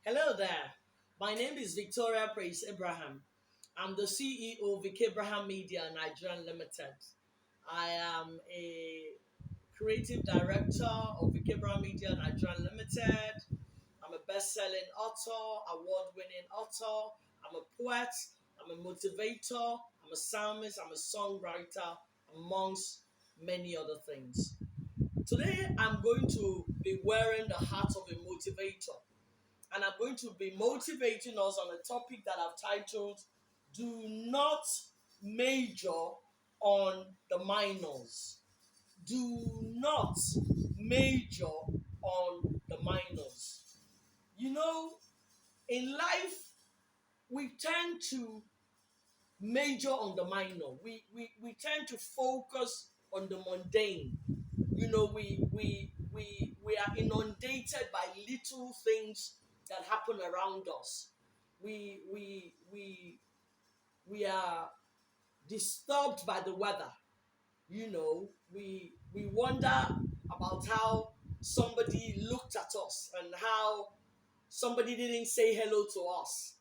Hello there. My name is Victoria Praise Abraham. I'm the CEO of VPA Abraham Media Nigeria Limited. I am a creative director of VPA Abraham Media Nigeria Limited. I'm a best-selling author, award-winning author. I'm a poet. I'm a motivator. I'm a psalmist. I'm a songwriter, amongst many other things. Today, I'm going to be wearing the hat of a motivator, and I'm going to be motivating us on a topic that I've titled Do Not Major on the Minors. Do not major on the minors. You know, in life, we tend to major on the minor. We tend to focus on the mundane. We are inundated by little things that happen around us. We we we we are disturbed by the weather. We wonder about how somebody looked at us and how somebody didn't say hello to us,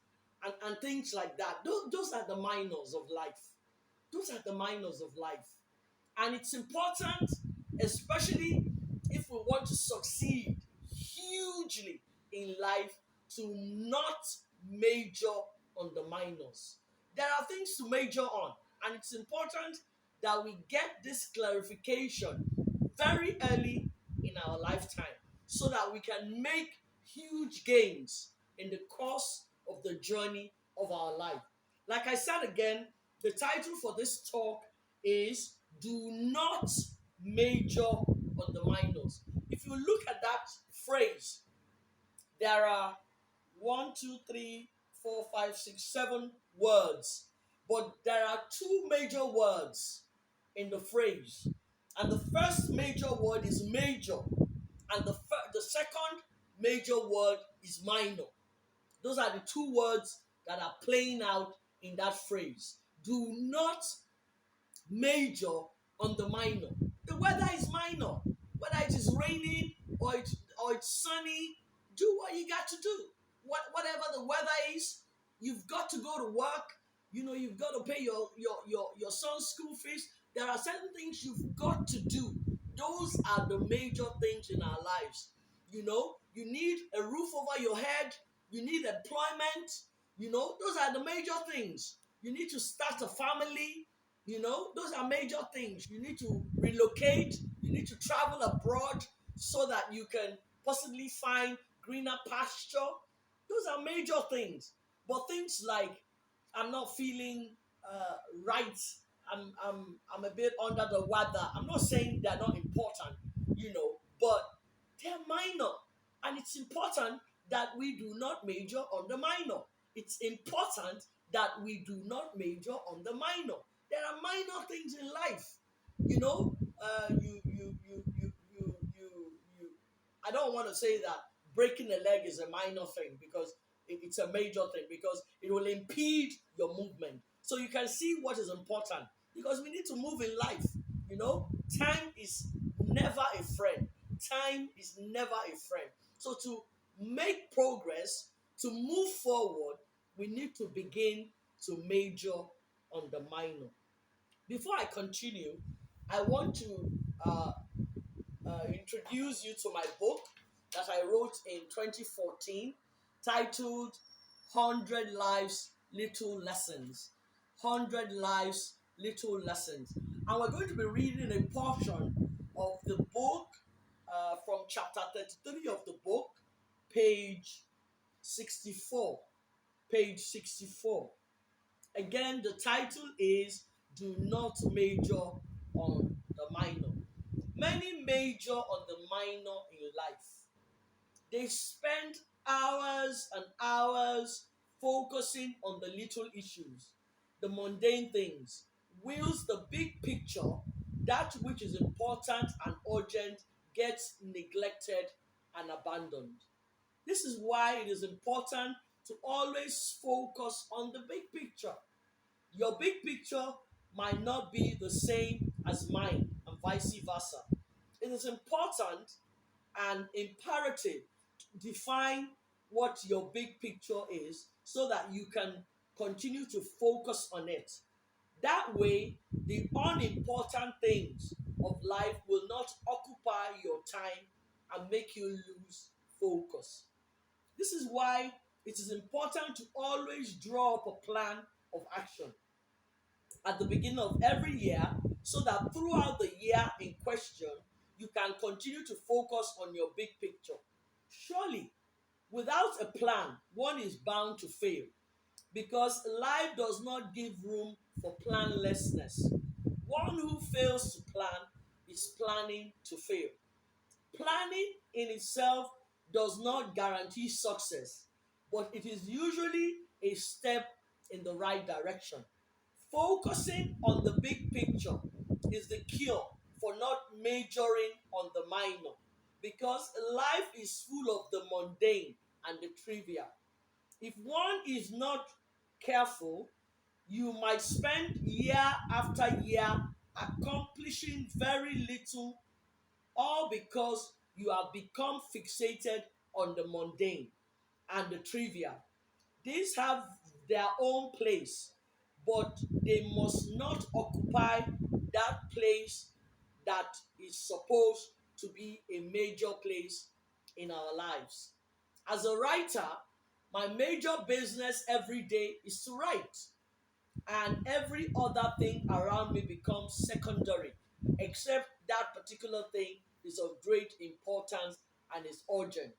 and things like that. Those are the minors of life. Those are the minors of life. And it's important, especially if we want to succeed hugely in life, to not major on the minors. There are things to major on, and it's important that we get this clarification very early in our lifetime so that we can make huge gains in the course of the journey of our life. Like I said again, the title for this talk is Do Not Major on the Minors. If you look at that phrase, there are one, two, three, four, five, six, 7 words, but there are two major words in the phrase. And the first major word is major, and the second major word is minor. Those are the two words that are playing out in that phrase. Do not major on the minor. The weather is minor. Whether it is raining or it's sunny, do what you got to do. Whatever the weather is, you've got to go to work. You've got to pay your son's school fees. There are certain things you've got to do. Those are the major things in our lives. You need a roof over your head. You need employment. Those are the major things. You need to start a family. Those are major things. You need to relocate. You need to travel abroad so that you can possibly find greener pasture. Those are major things. But things like I'm not feeling right. I'm a bit under the weather. I'm not saying they're not important, but they're minor. And it's important that we do not major on the minor. It's important that we do not major on the minor. There are minor things in life. You know, I don't want to say that breaking a leg is a minor thing, because it's a major thing, because it will impede your movement. So you can see what is important, because we need to move in life. Time is never a friend. Time is never a friend. So to make progress, to move forward, we need to begin to major on the minor. Before I continue, I want to introduce you to my book that I wrote in 2014, titled 100 Lives, Little Lessons. 100 Lives, Little Lessons. And we're going to be reading a portion of the book from chapter 33 of the book, page 64. Page 64. Again, the title is Do Not Major on the Minor. Many major on the minor in life. They spend hours and hours focusing on the little issues, the mundane things, whilst the big picture, that which is important and urgent, gets neglected and abandoned. This is why it is important to always focus on the big picture. Your big picture might not be the same as mine, and vice versa. It is important and imperative to define what your big picture is so that you can continue to focus on it. That way, the unimportant things of life will not occupy your time and make you lose focus. This is why it is important to always draw up a plan of action at the beginning of every year so that throughout the year in question, you can continue to focus on your big picture. Surely, without a plan, one is bound to fail because life does not give room for planlessness. One who fails to plan is planning to fail. Planning in itself does not guarantee success, but it is usually a step in the right direction. Focusing on the big picture is the cure for not majoring on the minor because life is full of the mundane and the trivial. If one is not careful, you might spend year after year accomplishing very little, all because you have become fixated on the mundane and the trivial. These have their own place, but they must not occupy that place that is supposed to be a major place in our lives. As a writer, my major business every day is to write, and every other thing around me becomes secondary, except that particular thing is of great importance and is urgent.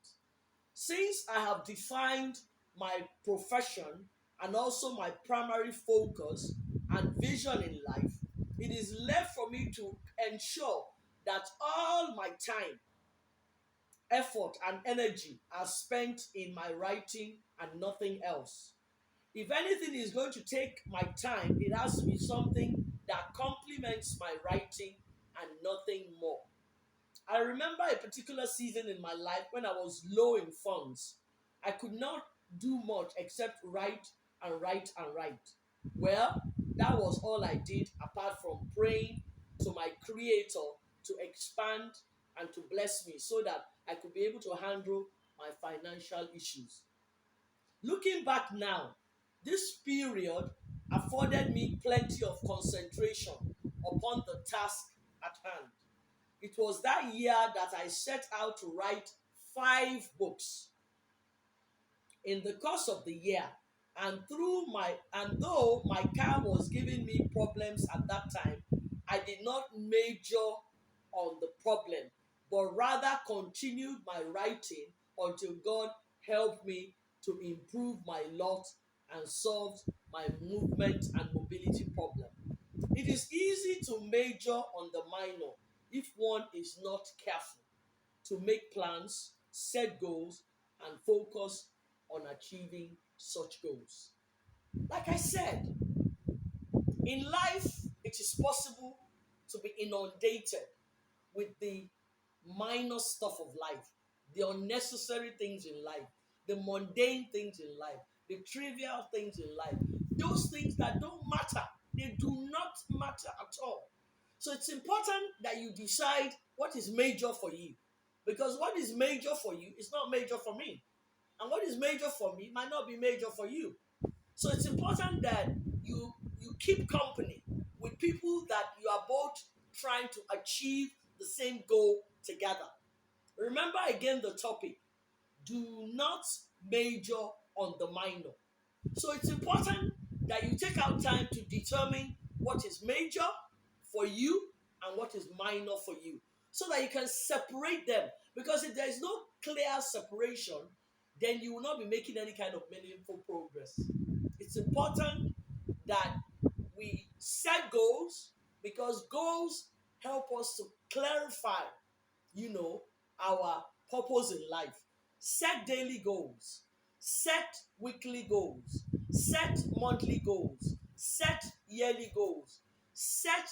Since I have defined my profession and also my primary focus and vision in life, it is left for me to ensure that all my time, effort, and energy are spent in my writing and nothing else. If anything is going to take my time, it has to be something that complements my writing and nothing more. I remember a particular season in my life when I was low in funds. I could not do much except write and write and write. Well, that was all I did apart from praying to my Creator to expand and to bless me so that I could be able to handle my financial issues. Looking back now, this period afforded me plenty of concentration upon the task at hand. It was that year that I set out to write 5 books in the course of the year. And though my car was giving me problems at that time, I did not major on the problem, but rather continued my writing until God helped me to improve my lot and solved my movement and mobility problem. It is easy to major on the minor if one is not careful to make plans, set goals, and focus on achieving such goals. Like I said, in life, it is possible to be inundated with the minor stuff of life, the unnecessary things in life, the mundane things in life, the trivial things in life, those things that don't matter. They do not matter at all. So it's important that you decide what is major for you. Because what is major for you is not major for me. And what is major for me might not be major for you. So it's important that you keep company with people that you are both trying to achieve the same goal together. Remember again the topic: do not major on the minor. So it's important that you take out time to determine what is major for you and what is minor for you so that you can separate them. Because if there is no clear separation, then you will not be making any kind of meaningful progress. It's important that we set goals because goals help us to clarify, you know, our purpose in life. Set daily goals, set weekly goals, set monthly goals, set yearly goals, set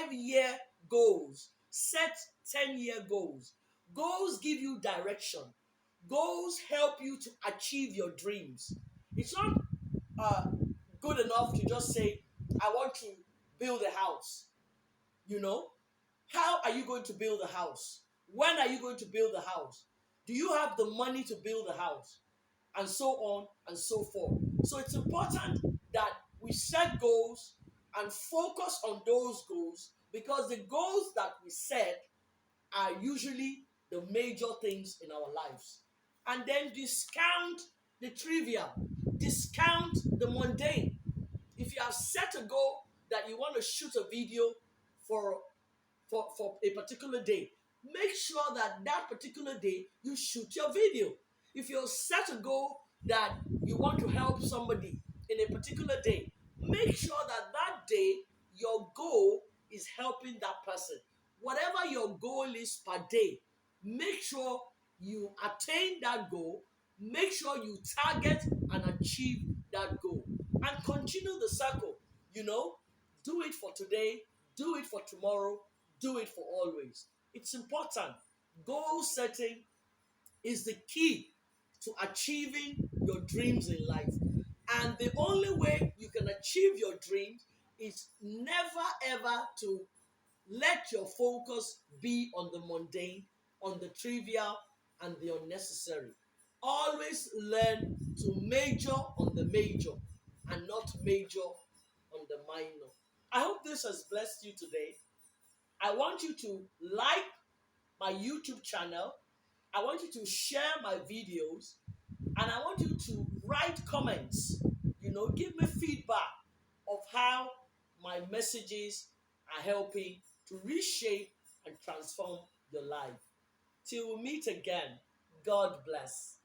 5 year goals, set 10-year goals. Goals give you direction. Goals help you to achieve your dreams. It's not uh, good enough to just say, I want to build a house. You know, how are you going to build a house? When are you going to build a house? Do you have the money to build a house? and so on and so forth. So it's important that we set goals and focus on those goals, because the goals that we set are usually the major things in our lives. And then discount the trivial, discount the mundane. If you have set a goal that you want to shoot a video for for a particular day, make sure that that particular day you shoot your video. If you set a goal that you want to help somebody in a particular day, make sure that that day your goal is helping that person. Whatever your goal is per day, make sure you attain that goal, make sure you target and achieve that goal, and continue the circle. You know, do it for today, do it for tomorrow, do it for always. It's important. Goal setting is the key to achieving your dreams in life. And the only way you can achieve your dreams is never ever to let your focus be on the mundane, on the trivial, and the unnecessary. Always learn to major on the major and not major on the minor. I hope this has blessed you today. I want you to like my YouTube channel. I want you to share my videos, and I want you to write comments. Give me feedback of how my messages are helping to reshape and transform your life. Till we meet again, God bless.